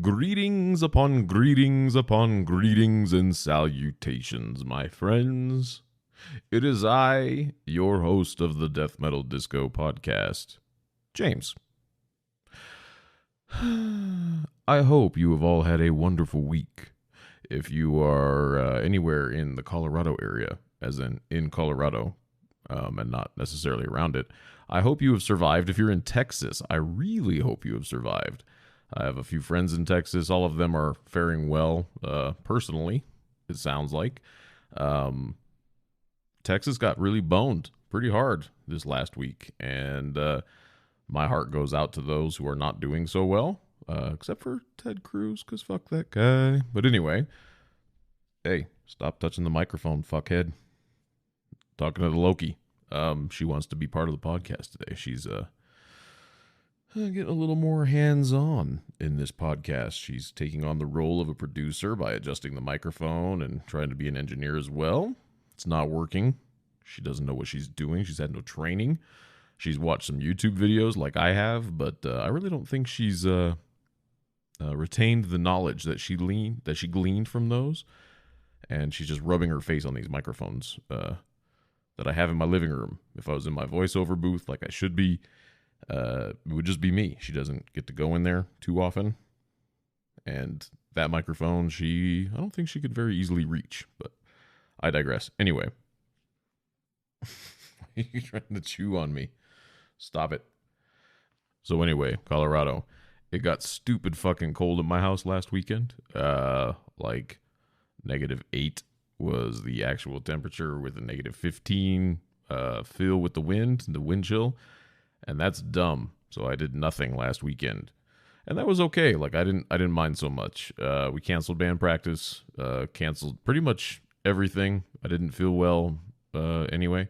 Greetings upon greetings upon greetings and salutations, my friends. It is I, your host of the Death Metal Disco podcast, James. I hope you have all had a wonderful week. If you are anywhere in the Colorado area, as in Colorado, and not necessarily around it, I hope you have survived. If you're in Texas, I really hope you have survived. I have a few friends in Texas. All of them are faring well, personally, it sounds like. Texas got really boned pretty hard this last week, and my heart goes out to those who are not doing so well, except for Ted Cruz, because fuck that guy. But anyway, hey, stop touching the microphone, fuckhead. Talking to the Loki. She wants to be part of the podcast today. She's getting a little more hands-on in this podcast. She's taking on the role of a producer by adjusting the microphone and trying to be an engineer as well. It's not working. She doesn't know what she's doing. She's had no training. She's watched some YouTube videos like I have, but I really don't think she's retained the knowledge that she gleaned from those. And she's just rubbing her face on these microphones that I have in my living room. If I was in my voiceover booth like I should be, it would just be me. She doesn't get to go in there too often. And that microphone, I don't think she could very easily reach, but I digress. Anyway. Why are you trying to chew on me? Stop it. So anyway, Colorado. It got stupid fucking cold at my house last weekend. Like -8 was the actual temperature with a -15 feel with the wind chill. And that's dumb. So I did nothing last weekend. And that was okay. Like I didn't mind so much. We canceled band practice, canceled pretty much everything. I didn't feel well anyway.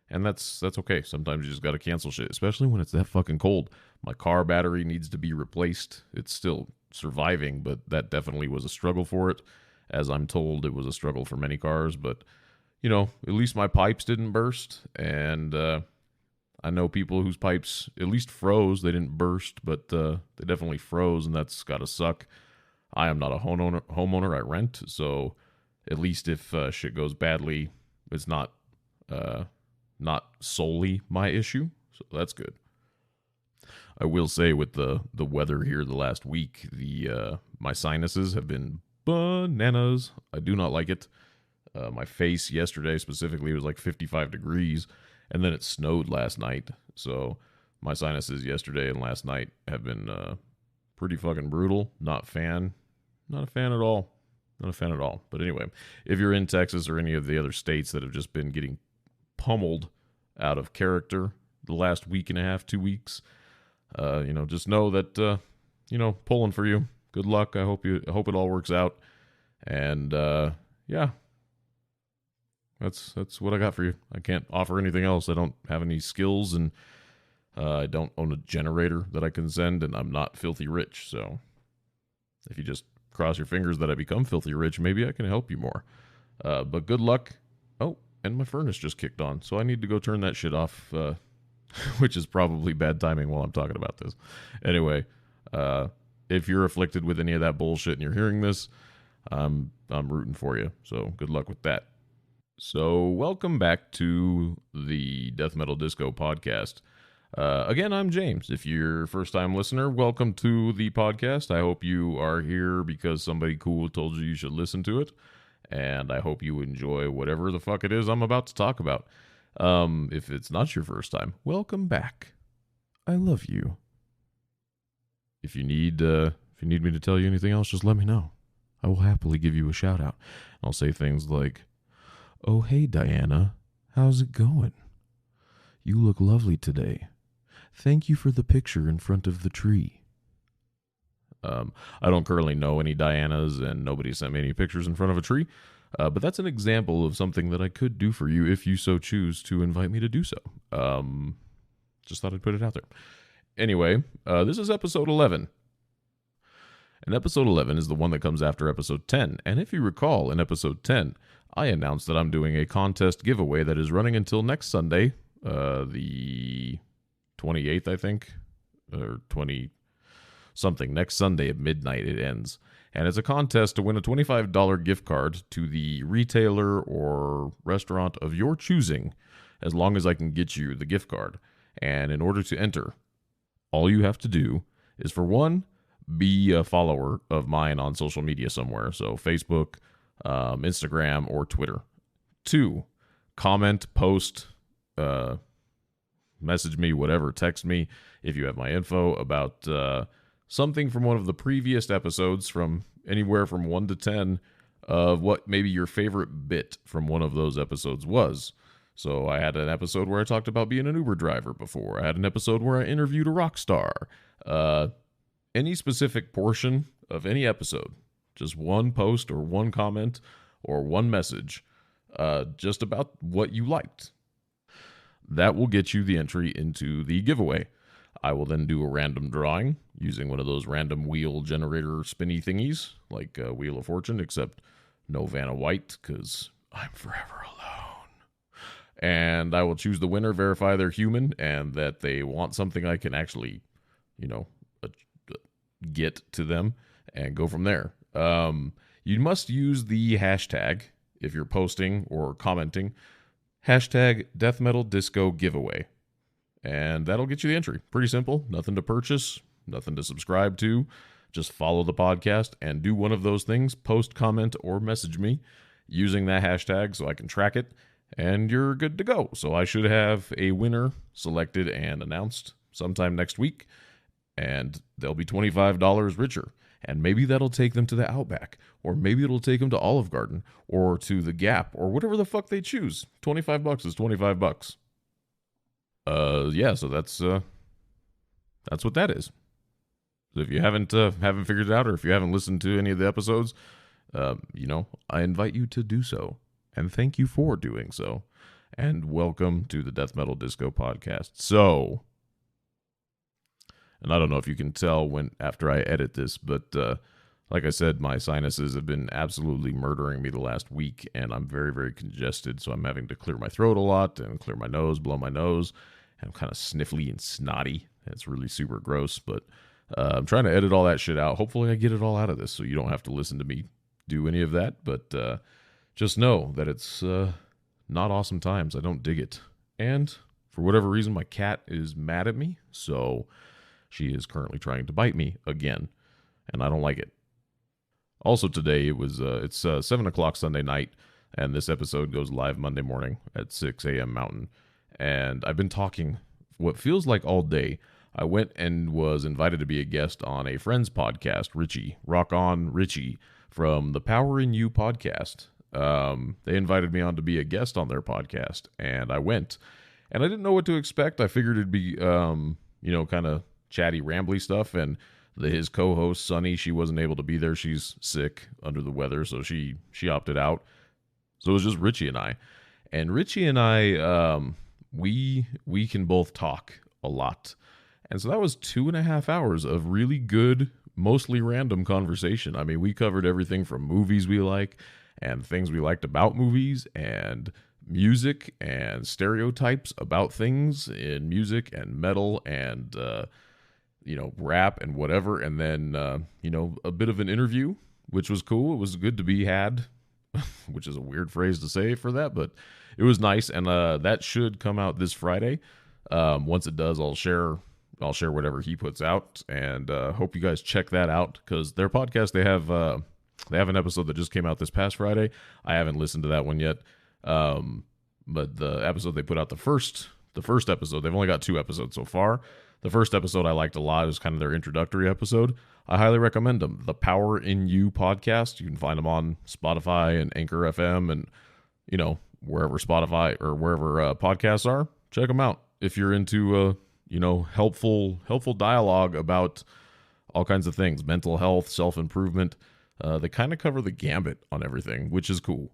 And that's okay. Sometimes you just got to cancel shit, especially when it's that fucking cold. My car battery needs to be replaced. It's still surviving, but that definitely was a struggle for it. As I'm told, it was a struggle for many cars, but you know, at least my pipes didn't burst, and I know people whose pipes at least froze. They didn't burst, but they definitely froze, and that's gotta suck. I am not a homeowner. I rent, so at least if shit goes badly, it's not solely my issue, so that's good. I will say with the weather here the last week, my sinuses have been bananas. I do not like it. My face yesterday specifically was like 55 degrees, and then it snowed last night. So my sinuses yesterday and last night have been pretty fucking brutal. Not a fan at all. Not a fan at all. But anyway, if you're in Texas or any of the other states that have just been getting pummeled out of character the last week and a half, 2 weeks, just know that, pulling for you. Good luck. I hope it all works out. And, yeah, that's what I got for you. I can't offer anything else. I don't have any skills, and I don't own a generator that I can send, and I'm not filthy rich. So if you just cross your fingers that I become filthy rich, maybe I can help you more. But good luck. Oh, and my furnace just kicked on, so I need to go turn that shit off, which is probably bad timing while I'm talking about this. Anyway, if you're afflicted with any of that bullshit and you're hearing this, I'm rooting for you. So good luck with that. So welcome back to the Death Metal Disco podcast. Again, I'm James. If you're a first-time listener, welcome to the podcast. I hope you are here because somebody cool told you should listen to it, and I hope you enjoy whatever the fuck it is I'm about to talk about. If it's not your first time, welcome back. I love you. If you need me to tell you anything else, just let me know. I will happily give you a shout out. I'll say things like, "Oh, hey, Diana, how's it going? You look lovely today. Thank you for the picture in front of the tree." I don't currently know any Dianas, and nobody sent me any pictures in front of a tree, but that's an example of something that I could do for you if you so choose to invite me to do so. Just thought I'd put it out there. Anyway, this is episode 11. And episode 11 is the one that comes after episode 10. And if you recall, in episode 10, I announced that I'm doing a contest giveaway that is running until next Sunday, the 28th, I think, or something. Next Sunday at midnight it ends. And it's a contest to win a $25 gift card to the retailer or restaurant of your choosing, as long as I can get you the gift card. And in order to enter, all you have to do is, for one, be a follower of mine on social media somewhere. So Facebook, Instagram, or Twitter. 2, comment, post, message me, whatever, text me if you have my info about something from one of the previous episodes, from anywhere from 1 to 10, of what maybe your favorite bit from one of those episodes was. So I had an episode where I talked about being an Uber driver before. I had an episode where I interviewed a rock star. Any specific portion of any episode, just one post or one comment or one message, just about what you liked. That will get you the entry into the giveaway. I will then do a random drawing using one of those random wheel generator spinny thingies, like Wheel of Fortune, except no Vanna White, because I'm forever alone. And I will choose the winner, verify they're human, and that they want something I can actually, get to them, and go from there. You must use the hashtag if you're posting or commenting, hashtag Death Metal Disco Giveaway. And that'll get you the entry. Pretty simple. Nothing to purchase, nothing to subscribe to. Just follow the podcast and do one of those things. Post, comment, or message me using that hashtag so I can track it. And you're good to go. So I should have a winner selected and announced sometime next week. And they'll be $25 richer. And maybe that'll take them to the Outback. Or maybe it'll take them to Olive Garden. Or to the Gap. Or whatever the fuck they choose. $25 is $25. So that's what that is. So if you haven't figured it out, or if you haven't listened to any of the episodes, I invite you to do so. And thank you for doing so. And welcome to the Death Metal Disco Podcast. So, and I don't know if you can tell after I edit this, but like I said, my sinuses have been absolutely murdering me the last week, and I'm very, very congested, so I'm having to clear my throat a lot and clear my nose, blow my nose. I'm kind of sniffly and snotty. It's really super gross, but I'm trying to edit all that shit out. Hopefully I get it all out of this so you don't have to listen to me do any of that, but just know that it's not awesome times. I don't dig it. And for whatever reason, my cat is mad at me, so she is currently trying to bite me again, and I don't like it. Also today, it's 7 o'clock Sunday night, and this episode goes live Monday morning at 6 a.m. Mountain. And I've been talking what feels like all day. I went and was invited to be a guest on a friend's podcast, Richie. Rock on, Richie, from the Power in You podcast. They invited me on to be a guest on their podcast, and I went. And I didn't know what to expect. I figured it'd be, kind of chatty, rambly stuff. And his co-host, Sunny, she wasn't able to be there. She's sick, under the weather, so she opted out. So it was just Richie and I. And Richie and I, we can both talk a lot. And so that was 2.5 hours of really good, mostly random conversation. I mean, we covered everything from movies we like and things we liked about movies and music and stereotypes about things in music and metal and, rap and whatever. And then, a bit of an interview, which was cool. It was good to be had, which is a weird phrase to say for that, but it was nice. And that should come out this Friday. Once it does, I'll share whatever he puts out, and hope you guys check that out, because their podcast, they have an episode that just came out this past Friday. I haven't listened to that one yet, but the episode they put out, the first episode, they've only got 2 episodes so far. The first episode I liked a lot. It was kind of their introductory episode. I highly recommend them. The Power in You podcast. You can find them on Spotify and Anchor FM and wherever Spotify or wherever podcasts are. Check them out if you're into helpful dialogue about all kinds of things, mental health, self-improvement. They kind of cover the gambit on everything, which is cool.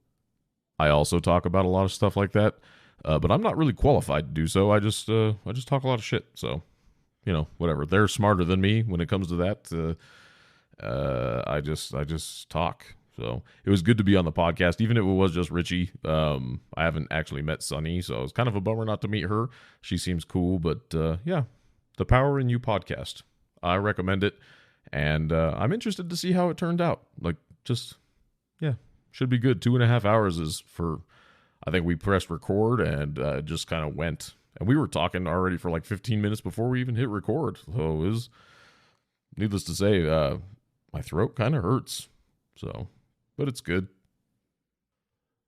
I also talk about a lot of stuff like that, but I'm not really qualified to do so. I just talk a lot of shit. So, whatever. They're smarter than me when it comes to that. I just talk. So it was good to be on the podcast, even if it was just Richie. I haven't actually met Sunny, so it's kind of a bummer not to meet her. She seems cool, but the Power in You podcast. I recommend it. And I'm interested to see how it turned out. Like, just, yeah, should be good. 2.5 hours is for, I think we pressed record and just kind of went. And we were talking already for like 15 minutes before we even hit record. So it was, needless to say, my throat kind of hurts. So, but it's good.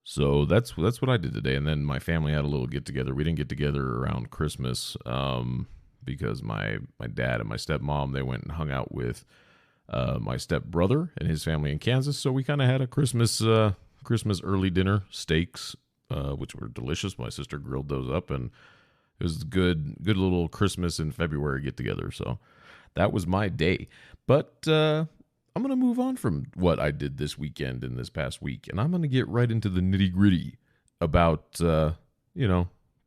So that's what I did today. And then my family had a little get together. We didn't get together around Christmas because my dad and my stepmom, they went and hung out with my stepbrother and his family in Kansas. So we kind of had a Christmas early dinner, steaks, which were delicious. My sister grilled those up, and it was good little Christmas in February get together. So that was my day. But I'm going to move on from what I did this weekend and this past week, and I'm going to get right into the nitty-gritty about,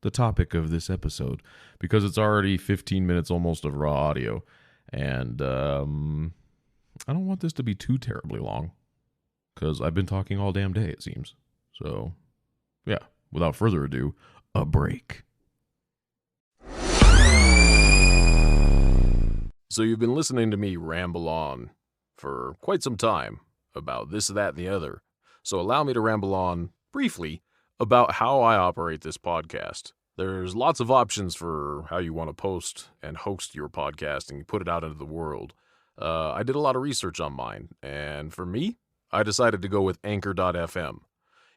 the topic of this episode, because it's already 15 minutes almost of raw audio, and I don't want this to be too terribly long, because I've been talking all damn day, it seems. So, yeah, without further ado, a break. So you've been listening to me ramble on for quite some time about this, that, and the other. So allow me to ramble on briefly about how I operate this podcast. There's lots of options for how you want to post and host your podcast and put it out into the world. I did a lot of research on mine, and for me, I decided to go with Anchor.fm.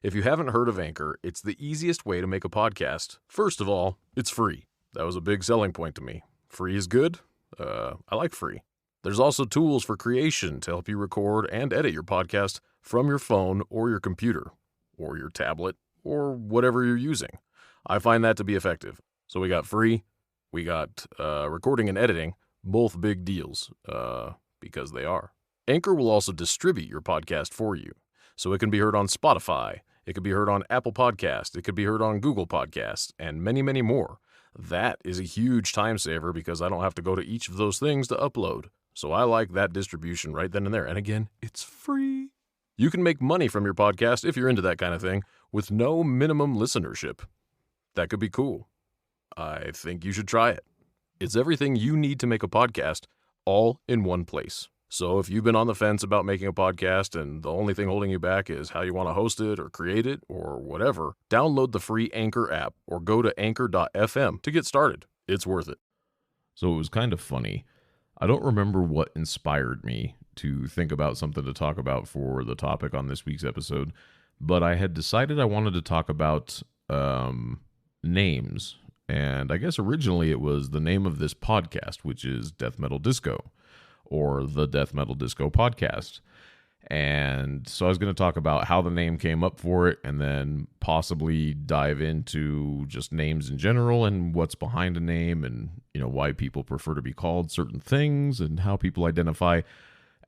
If you haven't heard of Anchor, it's the easiest way to make a podcast. First of all, it's free. That was a big selling point to me. Free is good. I like free. There's also tools for creation to help you record and edit your podcast from your phone or your computer or your tablet or whatever you're using. I find that to be effective. So we got free, we got recording and editing, both big deals, because they are. Anchor will also distribute your podcast for you. So it can be heard on Spotify, it could be heard on Apple Podcasts, it could be heard on Google Podcasts, and many, many more. That is a huge time saver because I don't have to go to each of those things to upload. So I like that distribution right then and there. And again, it's free. You can make money from your podcast if you're into that kind of thing with no minimum listenership. That could be cool. I think you should try it. It's everything you need to make a podcast all in one place. So if you've been on the fence about making a podcast and the only thing holding you back is how you want to host it or create it or whatever, download the free Anchor app or go to anchor.fm to get started. It's worth it. So it was kind of funny. I don't remember what inspired me to think about something to talk about for the topic on this week's episode, but I had decided I wanted to talk about names. And I guess originally it was the name of this podcast, which is Death Metal Disco, or the Death Metal Disco Podcast. And so I was going to talk about how the name came up for it, and then possibly dive into just names in general and what's behind a name, and why people prefer to be called certain things and how people identify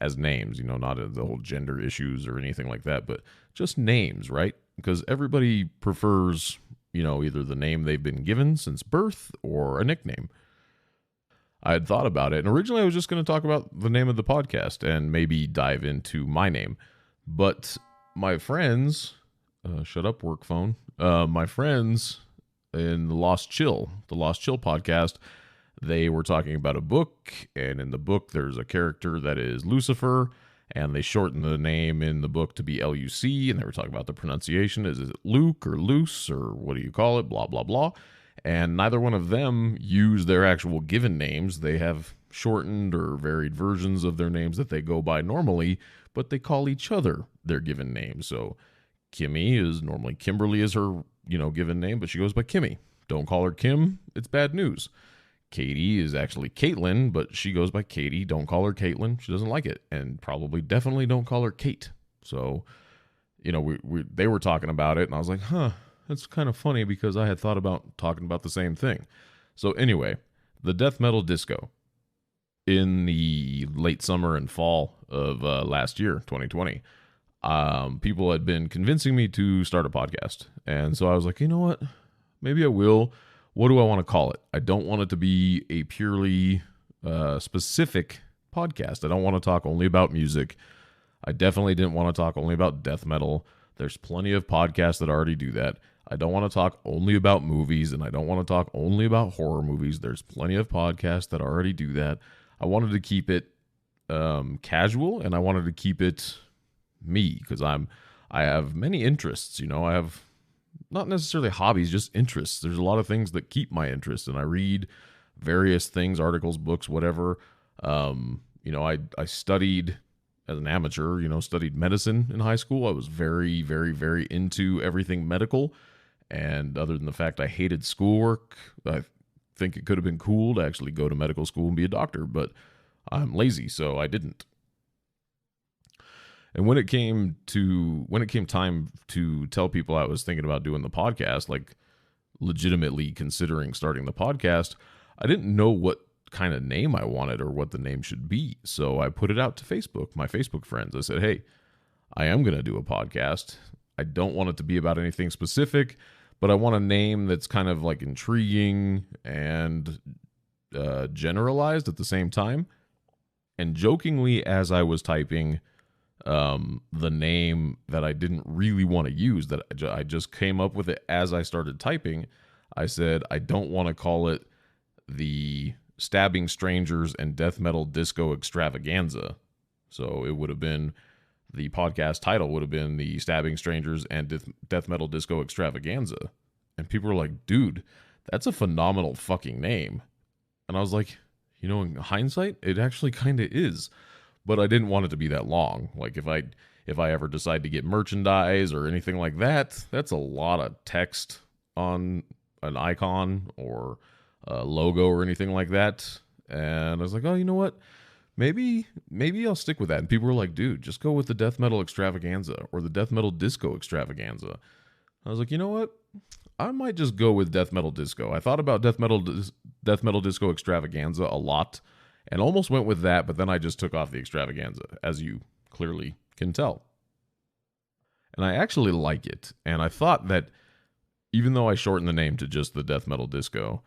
as names, not the whole gender issues or anything like that, but just names, right? Because everybody prefers, either the name they've been given since birth or a nickname. I had thought about it, and originally I was just going to talk about the name of the podcast and maybe dive into my name. But my friends, shut up, work phone, my friends in the Lost Chill podcast, they were talking about a book, and in the book there's a character that is Lucifer, and they shortened the name in the book to be Luc, and they were talking about the pronunciation. Is it Luke or Luce, or what do you call it, blah, blah, blah. And neither one of them use their actual given names. They have shortened or varied versions of their names that they go by normally, but they call each other their given name. So Kimmy is normally Kimberly is her, given name, but she goes by Kimmy. Don't call her Kim. It's bad news. Katie is actually Caitlin, but she goes by Katie. Don't call her Caitlin. She doesn't like it. And probably definitely don't call her Kate. So, they were talking about it, and I was like, that's kind of funny because I had thought about talking about the same thing. So anyway, the Death Metal Disco. In the late summer and fall of last year, 2020, people had been convincing me to start a podcast. And so I was like, you know what? Maybe I will. What do I want to call it? I don't want it to be a purely specific podcast. I don't want to talk only about music. I definitely didn't want to talk only about death metal. There's plenty of podcasts that already do that. I don't want to talk only about movies, and I don't want to talk only about horror movies. There's plenty of podcasts that already do that. I wanted to keep it casual, and I wanted to keep it me because I have many interests. I have not necessarily hobbies, just interests. There's a lot of things that keep my interest, and I read various things, articles, books, whatever. I studied as an amateur, studied medicine in high school. I was very, very, very into everything medical. And other than the fact I hated schoolwork, I think it could have been cool to actually go to medical school and be a doctor, but I'm lazy, so I didn't. And when it came time to tell people I was thinking about doing the podcast, like legitimately considering starting the podcast, I didn't know what kind of name I wanted or what the name should be. So I put it out to Facebook, my Facebook friends. I said, hey, I am going to do a podcast. I don't want it to be about anything specific, but I want a name that's kind of like intriguing and generalized at the same time. And jokingly, as I was typing the name that I didn't really want to use, that I just came up with it as I started typing, I said, I don't want to call it the Stabbing Strangers and Death Metal Disco Extravaganza. So it would have been, the podcast title would have been the Stabbing Strangers and Death Metal Disco Extravaganza. And people were like, dude, that's a phenomenal fucking name. And I was like, in hindsight, it actually kind of is. But I didn't want it to be that long. Like if I ever decide to get merchandise or anything like that, that's a lot of text on an icon or a logo or anything like that. And I was like, oh, you know what? Maybe I'll stick with that. And people were like, dude, just go with the Death Metal Extravaganza or the Death Metal Disco Extravaganza. I was like, you know what? I might just go with Death Metal Disco. I thought about Death Metal Disco Extravaganza a lot and almost went with that, but then I just took off the extravaganza, as you clearly can tell. And I actually like it. And I thought that even though I shortened the name to just the Death Metal Disco,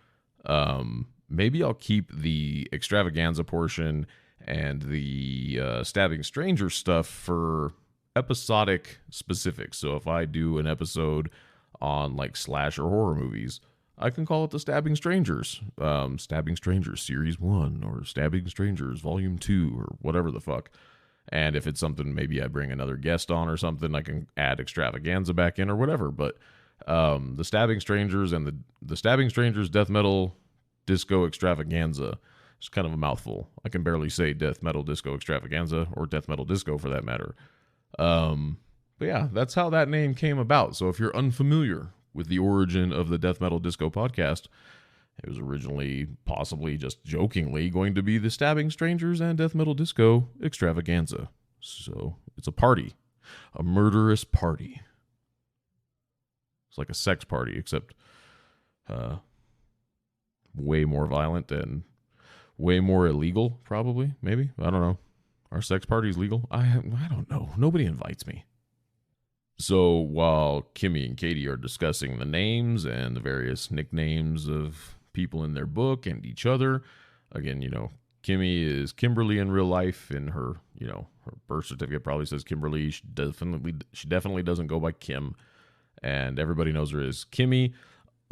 maybe I'll keep the extravaganza portion and the Stabbing Stranger stuff for episodic specifics. So if I do an episode on like slasher horror movies, I can call it the Stabbing Strangers, Stabbing Strangers Series 1 or Stabbing Strangers Volume 2 or whatever the fuck. And if it's something maybe I bring another guest on or something, I can add extravaganza back in or whatever. But the Stabbing Strangers and the Stabbing Strangers Death Metal Disco Extravaganza is kind of a mouthful. I can barely say Death Metal Disco Extravaganza or Death Metal Disco for that matter. But yeah, that's how that name came about. So if you're unfamiliar with the origin of the Death Metal Disco podcast, it was originally possibly just jokingly going to be the Stabbing Strangers and Death Metal Disco Extravaganza. So it's a party, a murderous party. It's like a sex party, except way more violent and way more illegal, probably, maybe. I don't know. Are sex parties legal? I don't know. Nobody invites me. So while Kimmy and Katie are discussing the names and the various nicknames of people in their book and each other, again, Kimmy is Kimberly in real life. In her, her birth certificate probably says Kimberly. She definitely doesn't go by Kim, and everybody knows her as Kimmy.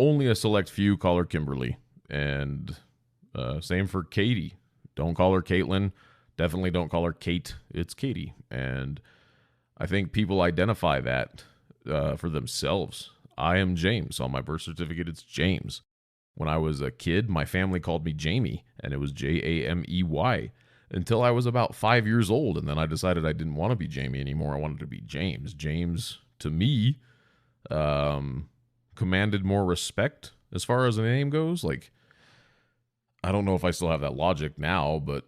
Only a select few call her Kimberly, and same for Katie. Don't call her Caitlin. Definitely don't call her Kate. It's Katie, and I think people identify that for themselves. I am James. On my birth certificate, it's James. When I was a kid, my family called me Jamie, and it was Jamey, until I was about 5 years old, and then I decided I didn't want to be Jamie anymore. I wanted to be James. James, to me, commanded more respect as far as a name goes. Like, I don't know if I still have that logic now, but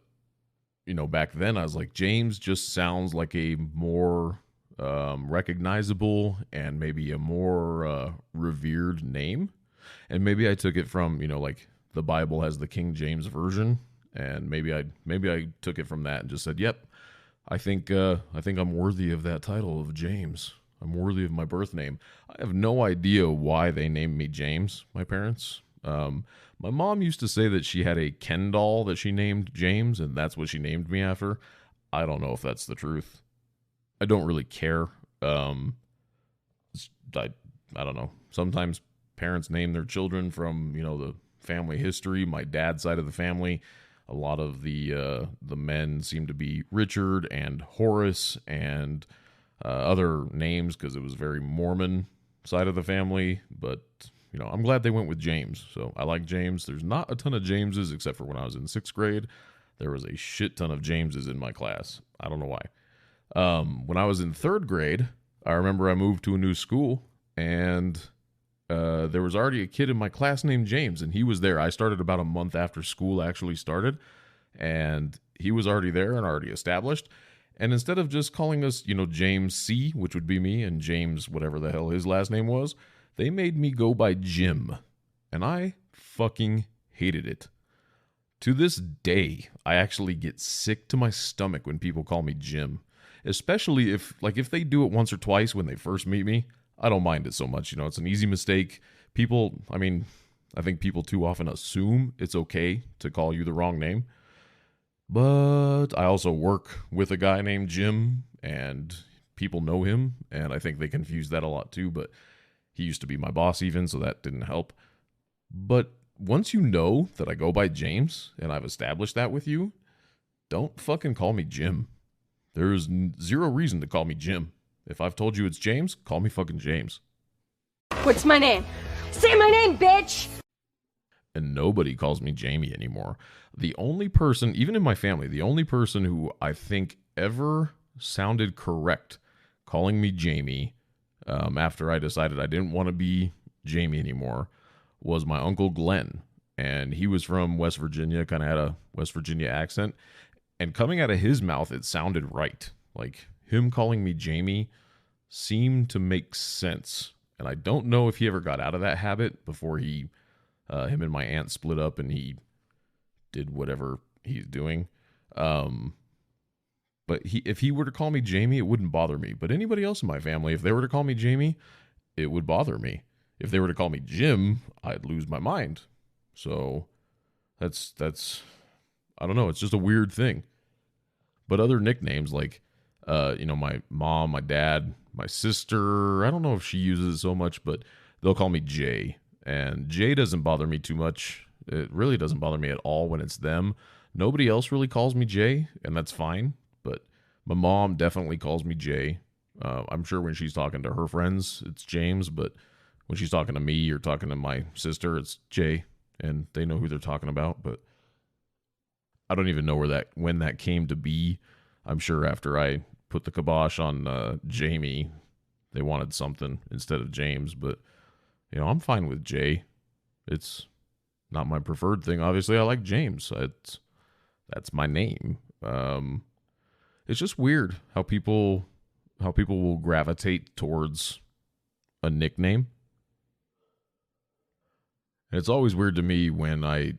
back then I was like, James just sounds like a more recognizable and maybe a more revered name. And maybe I took it from, like the Bible has the King James version, and maybe I took it from that and just said, yep, I think I'm worthy of that title of James. I'm worthy of my birth name. I have no idea why they named me James, my parents. My mom used to say that she had a Ken doll that she named James, and that's what she named me after. I don't know if that's the truth. I don't really care. I don't know. Sometimes parents name their children from, the family history. My dad's side of the family, A lot of the men seem to be Richard and Horace and other names because it was very Mormon side of the family. But I'm glad they went with James. So I like James. There's not a ton of Jameses except for when I was in 6th grade. There was a shit ton of Jameses in my class. I don't know why. When I was in 3rd grade, I remember I moved to a new school, and there was already a kid in my class named James, and he was there. I started about a month after school actually started, and he was already there and already established. And instead of just calling us, James C., which would be me, and James, whatever the hell his last name was, they made me go by Jim, and I fucking hated it. To this day, I actually get sick to my stomach when people call me Jim. Especially if they do it once or twice when they first meet me, I don't mind it so much. It's an easy mistake. I think people too often assume it's okay to call you the wrong name. But I also work with a guy named Jim, and people know him, and I think they confuse that a lot too, but he used to be my boss even, so that didn't help. But once you know that I go by James, and I've established that with you, don't fucking call me Jim. There's zero reason to call me Jim. If I've told you it's James, call me fucking James. What's my name? Say my name, bitch! And nobody calls me Jamie anymore. The only person, even in my family, the only person who I think ever sounded correct calling me Jamie after I decided I didn't want to be Jamie anymore was my Uncle Glenn. And he was from West Virginia, kind of had a West Virginia accent. And coming out of his mouth, it sounded right. Like, him calling me Jamie seemed to make sense. And I don't know if he ever got out of that habit before him and my aunt split up and he did whatever he's doing. But if he were to call me Jamie, it wouldn't bother me. But anybody else in my family, if they were to call me Jamie, it would bother me. If they were to call me Jim, I'd lose my mind. So that's I don't know. It's just a weird thing. But other nicknames like, my mom, my dad, my sister, I don't know if she uses it so much, but they'll call me Jay. And Jay doesn't bother me too much. It really doesn't bother me at all when it's them. Nobody else really calls me Jay, and that's fine. But my mom definitely calls me Jay. I'm sure when she's talking to her friends, it's James. But when she's talking to me or talking to my sister, it's Jay. And they know who they're talking about. But I don't even know when that came to be. I'm sure after I put the kibosh on Jamie, they wanted something instead of James. But, I'm fine with Jay. It's not my preferred thing. Obviously, I like James. That's my name. It's just weird how people will gravitate towards a nickname. And it's always weird to me when I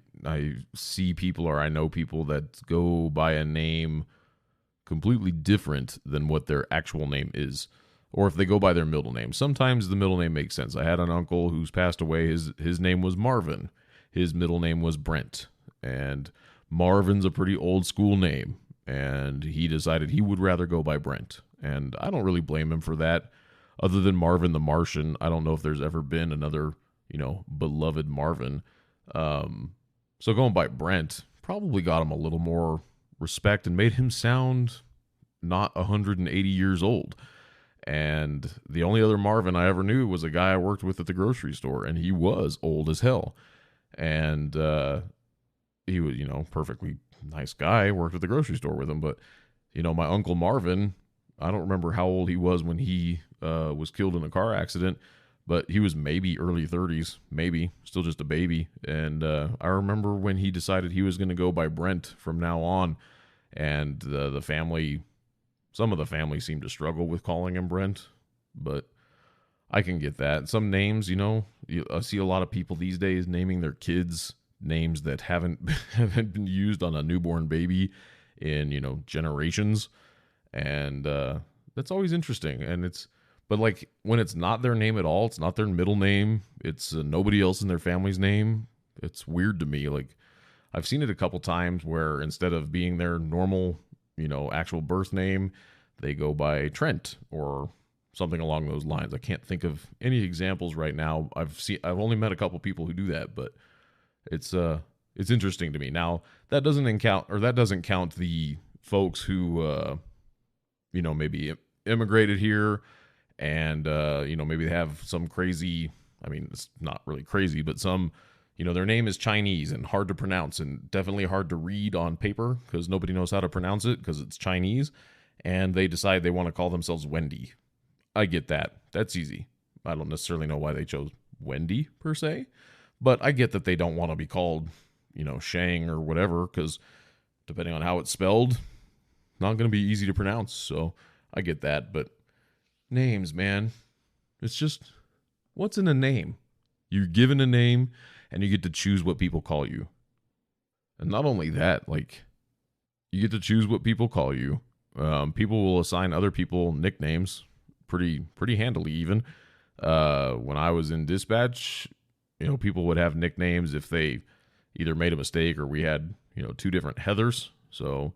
see people or I know people that go by a name completely different than what their actual name is, or if they go by their middle name. Sometimes the middle name makes sense. I had an uncle who's passed away. His name was Marvin. His middle name was Brent, and Marvin's a pretty old school name, and he decided he would rather go by Brent, and I don't really blame him for that. Other than Marvin the Martian, I don't know if there's ever been another beloved Marvin. So going by Brent probably got him a little more respect and made him sound not 180 years old. And the only other Marvin I ever knew was a guy I worked with at the grocery store, and he was old as hell. And he was, perfectly nice guy, worked at the grocery store with him. But, my Uncle Marvin, I don't remember how old he was when he was killed in a car accident, but he was maybe early 30s, maybe, still just a baby. And I remember when he decided he was going to go by Brent from now on, and the family, some of the family seemed to struggle with calling him Brent, but I can get that. Some names, I see a lot of people these days naming their kids names that haven't been used on a newborn baby in, generations. And that's always interesting. And but like when it's not their name at all, it's not their middle name, it's nobody else in their family's name, it's weird to me. Like I've seen it a couple times where instead of being their normal, actual birth name, they go by Trent or something along those lines. I can't think of any examples right now. I've only met a couple people who do that, but it's it's interesting to me. Now, that doesn't count the folks who maybe immigrated here and maybe they have some crazy, I mean, it's not really crazy, but some, their name is Chinese and hard to pronounce and definitely hard to read on paper because nobody knows how to pronounce it because it's Chinese, and they decide they want to call themselves Wendy. I get that. That's easy. I don't necessarily know why they chose Wendy per se, but I get that they don't want to be called, Shang or whatever, because depending on how it's spelled, not going to be easy to pronounce. So I get that, but names, man, it's just, what's in a name? You're given a name and you get to choose what people call you. And not only that, like, you get to choose what people call you. People will assign other people nicknames pretty handily even. When I was in dispatch, people would have nicknames if they either made a mistake or we had, two different Heathers. So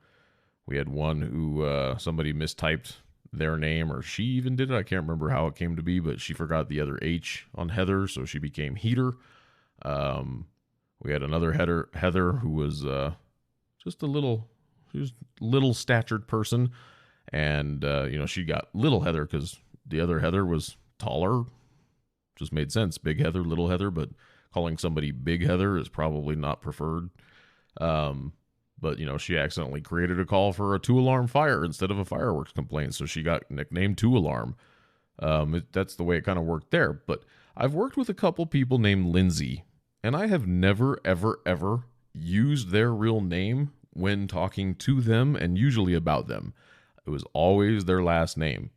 we had one who somebody mistyped their name, or she even did it. I can't remember how it came to be, but she forgot the other H on Heather, so she became Heater. We had another Heather who was just she was a little statured person, and she got Little Heather because the other Heather was taller. Just made sense. Big Heather, Little Heather, but calling somebody Big Heather is probably not preferred. But, she accidentally created a call for a 2-alarm fire instead of a fireworks complaint, so she got nicknamed 2-alarm. That's the way it kind of worked there. But I've worked with a couple people named Lindsay, and I have never, ever, ever used their real name when talking to them and usually about them. It was always their last name,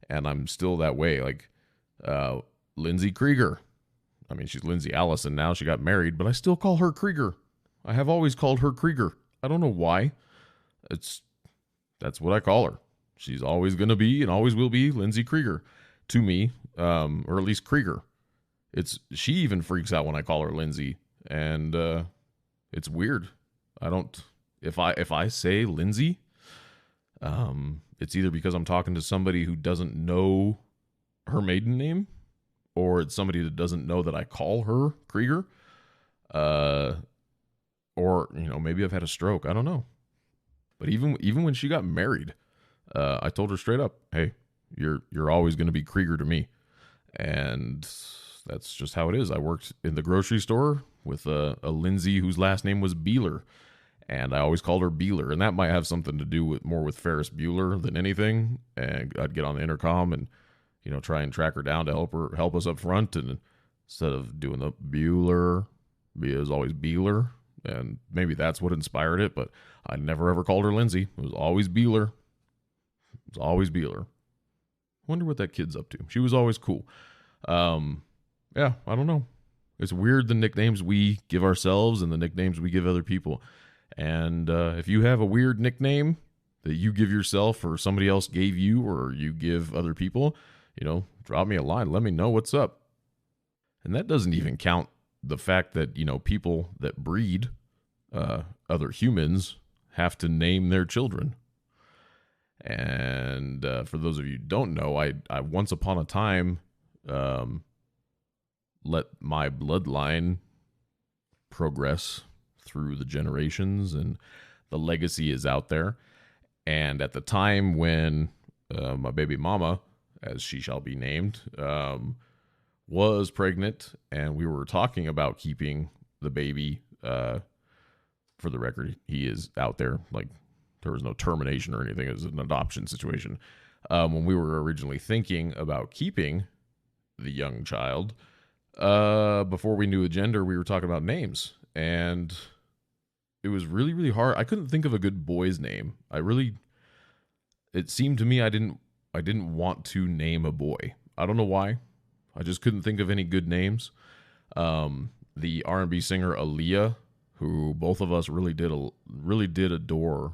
and I'm still that way. Like, Lindsay Krieger. I mean, she's Lindsay Allison now. She got married, but I still call her Krieger. I have always called her Krieger. I don't know why. That's what I call her. She's always going to be and always will be Lindsay Krieger to me, or at least Krieger. She even freaks out when I call her Lindsay, and it's weird. If I say Lindsay, it's either because I'm talking to somebody who doesn't know her maiden name, or it's somebody that doesn't know that I call her Krieger. Or, maybe I've had a stroke. I don't know. But even when she got married, I told her straight up, hey, you're always going to be Krieger to me. And that's just how it is. I worked in the grocery store with a Lindsay whose last name was Beeler. And I always called her Beeler. And that might have something to do with Ferris Bueller than anything. And I'd get on the intercom and, try and track her down to help us up front. And instead of doing the Bueller, it was always Beeler. And maybe that's what inspired it, but I never ever called her Lindsay. It was always Beeler. It was always Beeler. Wonder what that kid's up to. She was always cool. Yeah, I don't know. It's weird the nicknames we give ourselves and the nicknames we give other people. And if you have a weird nickname that you give yourself or somebody else gave you or you give other people, drop me a line. Let me know what's up. And that doesn't even count the fact that, people that breed other humans have to name their children. And for those of you who don't know, I once upon a time let my bloodline progress through the generations, and the legacy is out there. And at the time when my baby mama, as she shall be named, was pregnant, and we were talking about keeping the baby. For the record, he is out there. Like, there was no termination or anything. It was an adoption situation. When we were originally thinking about keeping the young child, before we knew the gender, we were talking about names, and it was really, really hard. I couldn't think of a good boy's name. It seemed to me I didn't want to name a boy. I don't know why. I just couldn't think of any good names. The R&B singer Aaliyah, who both of us really did adore.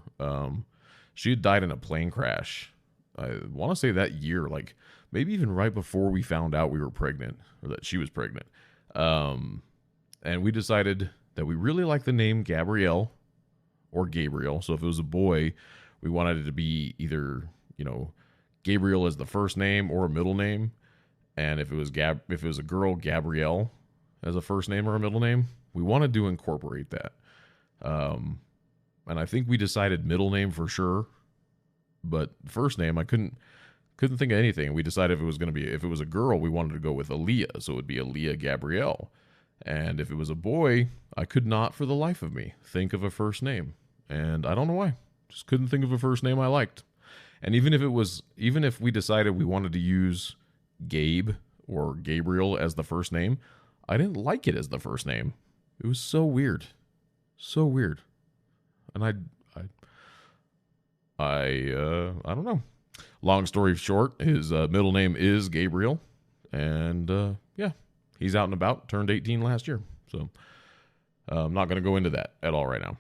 She had died in a plane crash. I want to say that year, like maybe even right before we found out we were pregnant, or that she was pregnant. And we decided that we really liked the name Gabrielle or Gabriel. So if it was a boy, we wanted it to be either, Gabriel as the first name or a middle name. And if it was a girl, Gabrielle as a first name or a middle name. We wanted to incorporate that. And I think we decided middle name for sure, but first name I couldn't think of anything. We decided if it was a girl, we wanted to go with Aaliyah, so it would be Aaliyah Gabrielle. And if it was a boy, I could not for the life of me think of a first name. And I don't know why. Just couldn't think of a first name I liked. And even if we decided we wanted to use Gabe or Gabriel as the first name, I didn't like it as the first name. It was so weird. So weird. And I don't know. Long story short, his middle name is Gabriel. And yeah, he's out and about, turned 18 last year. So I'm not going to go into that at all right now.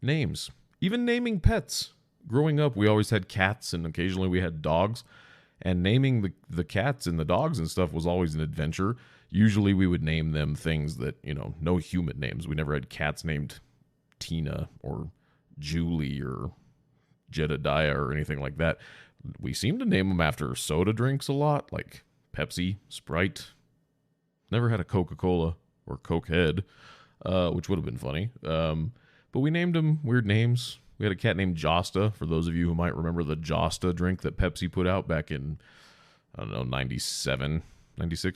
Names. Even naming pets. Growing up, we always had cats and occasionally we had dogs. And naming the cats and the dogs and stuff was always an adventure. Usually we would name them things that, no human names. We never had cats named Tina or Julie or Jedediah or anything like that. We seem to name them after soda drinks a lot, like Pepsi, Sprite. Never had a Coca-Cola or Coke Head, which would have been funny. But we named them weird names. We had a cat named Josta, for those of you who might remember the Josta drink that Pepsi put out back in, 96,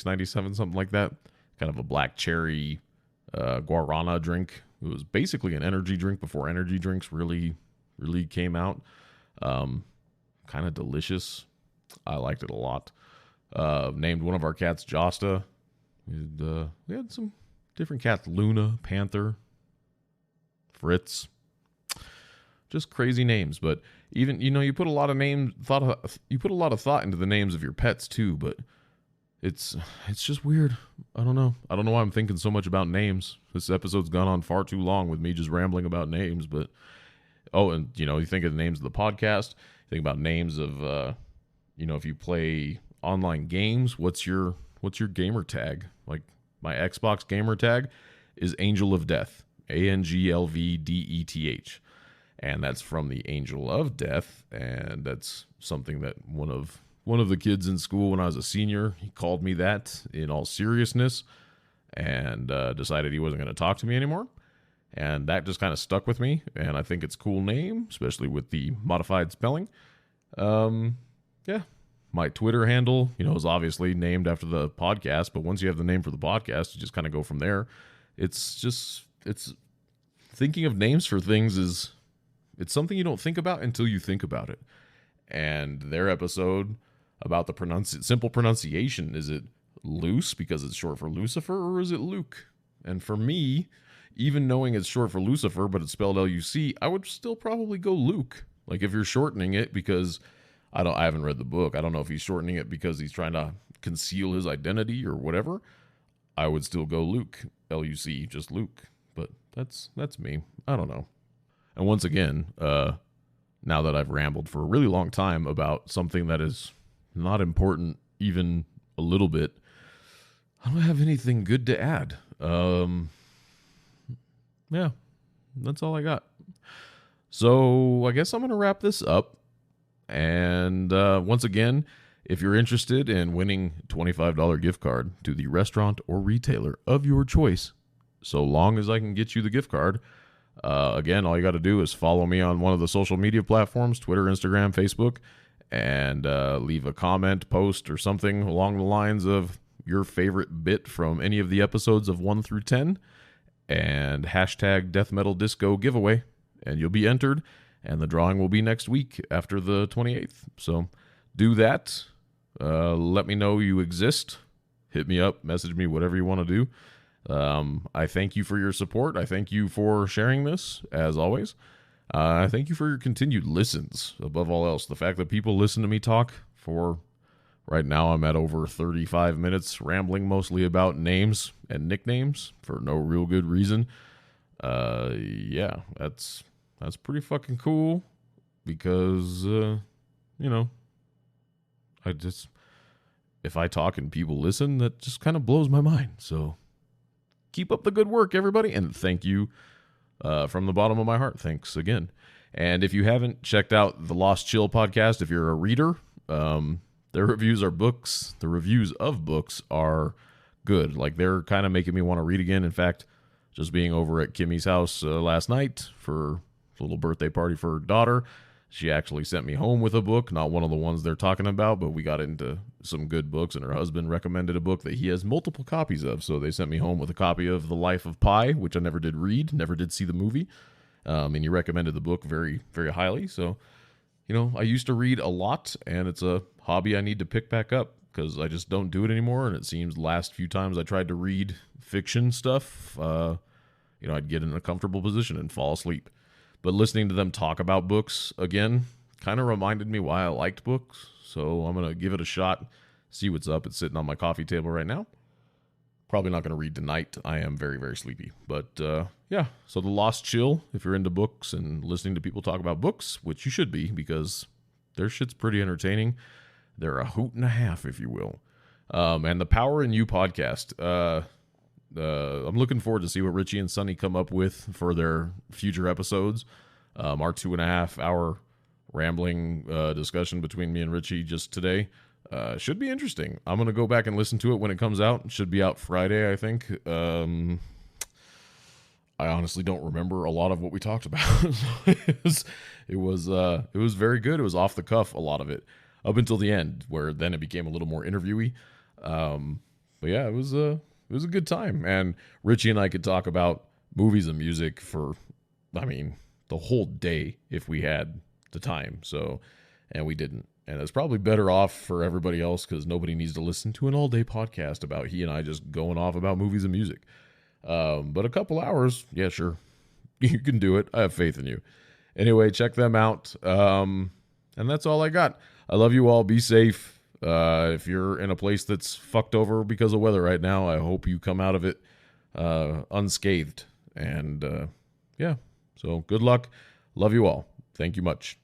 97, something like that. Kind of a black cherry guarana drink. It was basically an energy drink before energy drinks really, really came out. Kind of delicious. I liked it a lot. Named one of our cats Josta. We had some different cats. Luna, Panther, Fritz. Just crazy names, but even you put a lot of thought into the names of your pets too, but it's just weird. I don't know why I'm thinking so much about names. This episode's gone on far too long with me just rambling about names, but and you think of the names of the podcast, you think about names of if you play online games, what's your gamer tag? Like my Xbox gamer tag is Angel of Death, ANGLVDETH. And that's from the Angel of Death, and that's something that one of the kids in school when I was a senior, he called me that in all seriousness, and decided he wasn't going to talk to me anymore. And that just kind of stuck with me, and I think it's a cool name, especially with the modified spelling. Yeah, my Twitter handle, is obviously named after the podcast, but once you have the name for the podcast, you just kind of go from there. It's thinking of names for things it's something you don't think about until you think about it. And their episode about the simple pronunciation, is it Luce because it's short for Lucifer, or is it Luke? And for me, even knowing it's short for Lucifer, but it's spelled Luc, I would still probably go Luke. Like if you're shortening it because I haven't read the book. I don't know if he's shortening it because he's trying to conceal his identity or whatever. I would still go Luke, Luc, just Luke. But that's me. I don't know. And once again, now that I've rambled for a really long time about something that is not important even a little bit, I don't have anything good to add. Yeah, that's all I got. So I guess I'm going to wrap this up. And once again, if you're interested in winning a $25 gift card to the restaurant or retailer of your choice, so long as I can get you the gift card, again, all you got to do is follow me on one of the social media platforms, Twitter, Instagram, Facebook, and leave a comment, post, or something along the lines of your favorite bit from any of the episodes of 1 through 10, and hashtag Death Metal Disco giveaway, and you'll be entered, and the drawing will be next week after the 28th. So do that. Let me know you exist. Hit me up, message me, whatever you want to do. I thank you for your support. I thank you for sharing this, as always. I thank you for your continued listens, above all else. The fact that people listen to me talk for, right now I'm at over 35 minutes, rambling mostly about names and nicknames for no real good reason. Yeah, that's pretty fucking cool, because, if I talk and people listen, that just kind of blows my mind. So keep up the good work, everybody, and thank you from the bottom of my heart. Thanks again. And if you haven't checked out the Lost Chill podcast, if you're a reader, their reviews are books. The reviews of books are good. Like, they're kind of making me want to read again. In fact, just being over at Kimmy's house last night for a little birthday party for her daughter. She actually sent me home with a book, not one of the ones they're talking about, but we got into some good books, and her husband recommended a book that he has multiple copies of. So they sent me home with a copy of The Life of Pi, which I never did read, never did see the movie. And he recommended the book very, very highly. So, I used to read a lot, and it's a hobby I need to pick back up because I just don't do it anymore. And it seems the last few times I tried to read fiction stuff, I'd get in a comfortable position and fall asleep. But listening to them talk about books again kind of reminded me why I liked books. So I'm going to give it a shot, see what's up. It's sitting on my coffee table right now. Probably not going to read tonight. I am very, very sleepy. But yeah, so The Lost Chill, if you're into books and listening to people talk about books, which you should be because their shit's pretty entertaining. They're a hoot and a half, if you will. And the Power in You podcast. I'm looking forward to see what Richie and Sunny come up with for their future episodes. Our 2.5 hour rambling discussion between me and Richie just today should be interesting. I'm going to go back and listen to it when it comes out. It should be out Friday, I think. I honestly don't remember a lot of what we talked about. it was very good. It was off the cuff, a lot of it, up until the end, where then it became a little more interviewy. But yeah, it was a good time. And Richie and I could talk about movies and music for, the whole day if we had the time. So, and we didn't. And it's probably better off for everybody else because nobody needs to listen to an all-day podcast about he and I just going off about movies and music. But a couple hours, yeah, sure. You can do it. I have faith in you. Anyway, check them out. And that's all I got. I love you all. Be safe. If you're in a place that's fucked over because of weather right now, I hope you come out of it unscathed. And yeah, so good luck. Love you all. Thank you much.